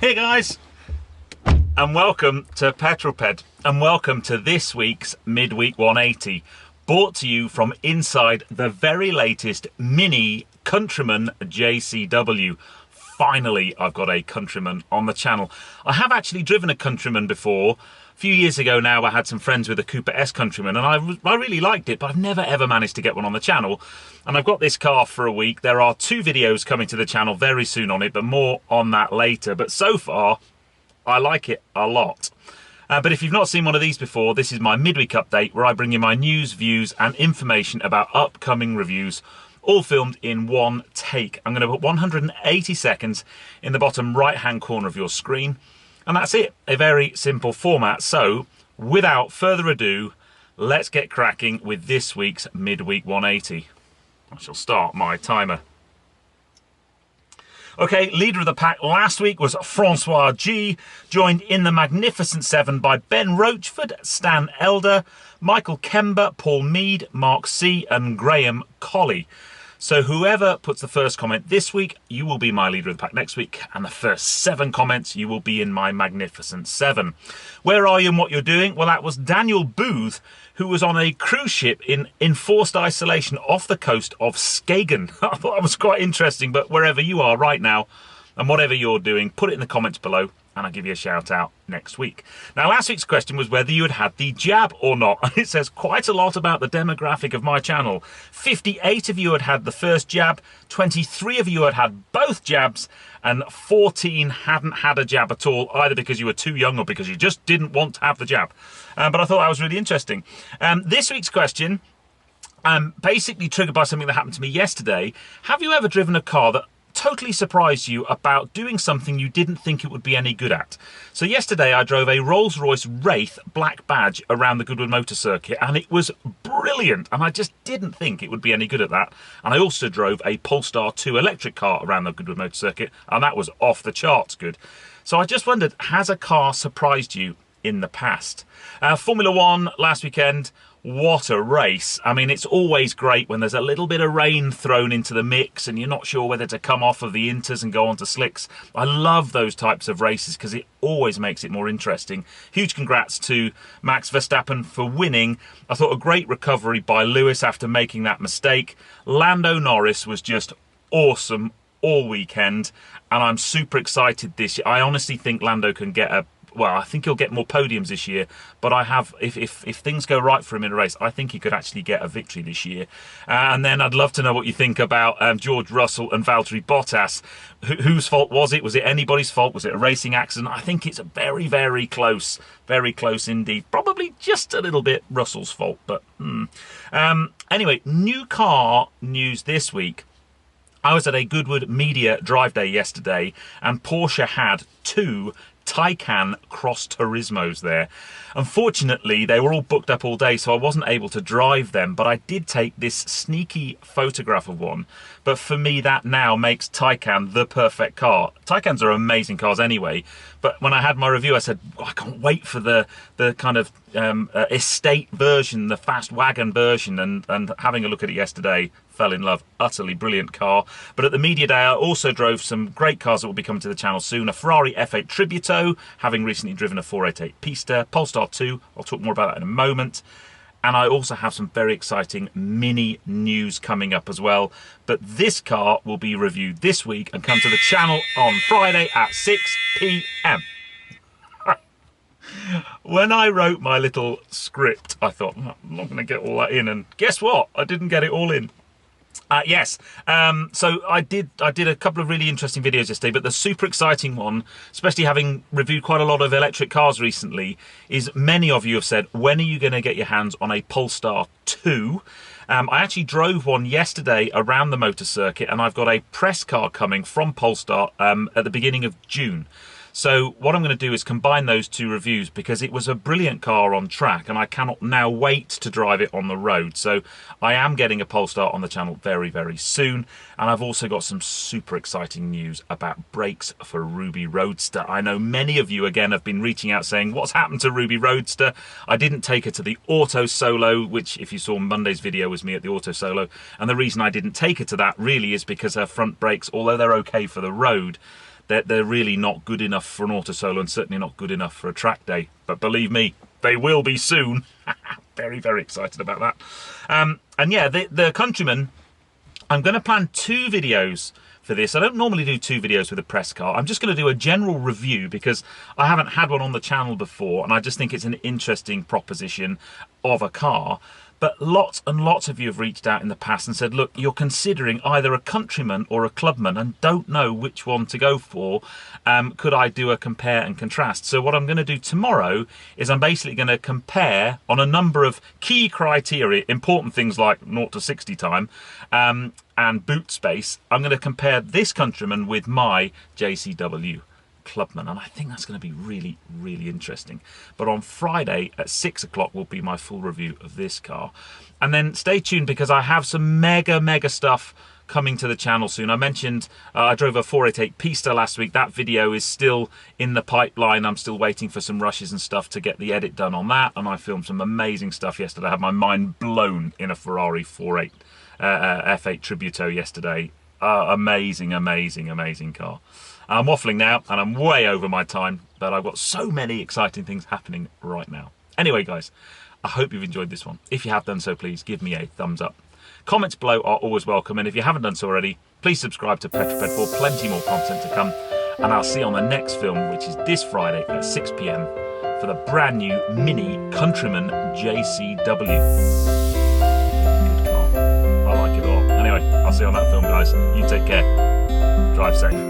Hey guys, and welcome to Petrol, and welcome to this week's Midweek 180, brought to you from inside the very latest mini Countryman JCW. Finally, I've got a Countryman on the channel. I have actually driven a Countryman before. A few years ago now, I had some friends with a Cooper S Countryman, and I really liked it, but I've never ever managed to get one on the channel. And I've got this car for a week. There are 2 videos coming to the channel very soon on it, but more on that later. But so far, I like it a lot. But if you've not seen one of these before, this is my midweek update where I bring you my news, views, and information about upcoming reviews, all filmed in one take. I'm going to put 180 seconds in the bottom right-hand corner of your screen. And that's it, a very simple format. So, without further ado, let's get cracking with this week's Midweek 180. I shall start my timer. Okay, leader of the pack last week was Francois G, joined in the Magnificent 7 by Ben Roachford, Stan Elder, Michael Kember, Paul Mead, Mark C and Graham Colley. So whoever puts the first comment this week, you will be my leader of the pack next week, and the first 7 comments, you will be in my Magnificent 7. Where are you and what you're doing? Well, that was Daniel Booth, who was on a cruise ship in enforced isolation off the coast of Skagen. I thought that was quite interesting, but wherever you are right now, and whatever you're doing, put it in the comments below, and I'll give you a shout out next week. Now, last week's question was whether you had had the jab or not. And it says quite a lot about the demographic of my channel. 58 of you had had the first jab, 23 of you had had both jabs, and 14 hadn't had a jab at all, either because you were too young or because you just didn't want to have the jab. But I thought that was really interesting. This week's question, basically triggered by something that happened to me yesterday. Have you ever driven a car that totally surprised you about doing something you didn't think it would be any good at? So yesterday I drove a Rolls-Royce Wraith black badge around the Goodwood motor circuit, and it was brilliant, and I just didn't think it would be any good at that. And I also drove a Polestar 2 electric car around the Goodwood motor circuit, and that was off the charts good. So I just wondered, has a car surprised you in the past? Formula 1 last weekend, what a race. I mean, it's always great when there's a little bit of rain thrown into the mix and you're not sure whether to come off of the inters and go onto slicks. I love those types of races because it always makes it more interesting. Huge congrats to Max Verstappen for winning. I thought a great recovery by Lewis after making that mistake. Lando Norris was just awesome all weekend, and I'm super excited this year. I honestly think Lando can get I think he'll get more podiums this year, but if things go right for him in a race, I think he could actually get a victory this year. And then I'd love to know what you think about George Russell and Valtteri Bottas. Whose fault was it? Was it anybody's fault? Was it a racing accident? I think it's very, very close indeed. Probably just a little bit Russell's fault, but anyway, new car news this week. I was at a Goodwood media drive day yesterday, and Porsche had 2 Taycan Cross-Turismos there. Unfortunately, they were all booked up all day, so I wasn't able to drive them, but I did take this sneaky photograph of one. But for me, that now makes Taycan the perfect car. Taycans are amazing cars anyway, but when I had my review, I said, I can't wait for the kind of estate version, the fast wagon version, and having a look at it yesterday, fell in love. Utterly brilliant car. But at the media day, I also drove some great cars that will be coming to the channel soon. A Ferrari F8 Tributo, having recently driven a 488 Pista, Polestar 2, I'll talk more about that in a moment. And I also have some very exciting mini news coming up as well. But this car will be reviewed this week and come to the channel on Friday at 6 p.m. When I wrote my little script, I thought, I'm not going to get all that in. And guess what? I didn't get it all in. Yes, so I did a couple of really interesting videos yesterday, but the super exciting one, especially having reviewed quite a lot of electric cars recently, is many of you have said, when are you going to get your hands on a Polestar 2? I actually drove one yesterday around the motor circuit, and I've got a press car coming from Polestar at the beginning of June. So what I'm going to do is combine those 2 reviews, because it was a brilliant car on track and I cannot now wait to drive it on the road. So I am getting a Polestar on the channel very, very soon. And I've also got some super exciting news about brakes for Ruby Roadster. I know many of you again have been reaching out saying, what's happened to Ruby Roadster? I didn't take her to the Auto Solo, which if you saw Monday's video was me at the Auto Solo. And the reason I didn't take her to that really is because her front brakes, although they're okay for the road, they're really not good enough for an auto solo, and certainly not good enough for a track day. But believe me, they will be soon. Very, very excited about that. And yeah, the Countryman, I'm going to plan 2 videos for this. I don't normally do 2 videos with a press car. I'm just going to do a general review because I haven't had one on the channel before, and I just think it's an interesting proposition of a car. But lots and lots of you have reached out in the past and said, look, you're considering either a Countryman or a Clubman and don't know which one to go for. Could I do a compare and contrast? So what I'm going to do tomorrow is I'm basically going to compare on a number of key criteria, important things like 0 to 60 time and boot space. I'm going to compare this Countryman with my JCW Clubman, and I think that's going to be really, really interesting. But on Friday at 6 o'clock will be my full review of this car. And then stay tuned because I have some mega stuff coming to the channel soon. I mentioned I drove a 488 Pista last week. That video is still in the pipeline. I'm still waiting for some rushes and stuff to get the edit done on that, and I filmed some amazing stuff yesterday. I had my mind blown in a Ferrari 48 F8 Tributo yesterday. Amazing car. I'm waffling now and I'm way over my time, but I've got so many exciting things happening right now. Anyway, guys, I hope you've enjoyed this one. If you have done so, please give me a thumbs up. Comments below are always welcome, and if you haven't done so already, please subscribe to Petrol for plenty more content to come. And I'll see you on the next film, which is this Friday at 6 PM for the brand new Mini Countryman JCW. Good car. I like it a lot. Anyway, I'll see you on that film, guys. You take care. Drive safe.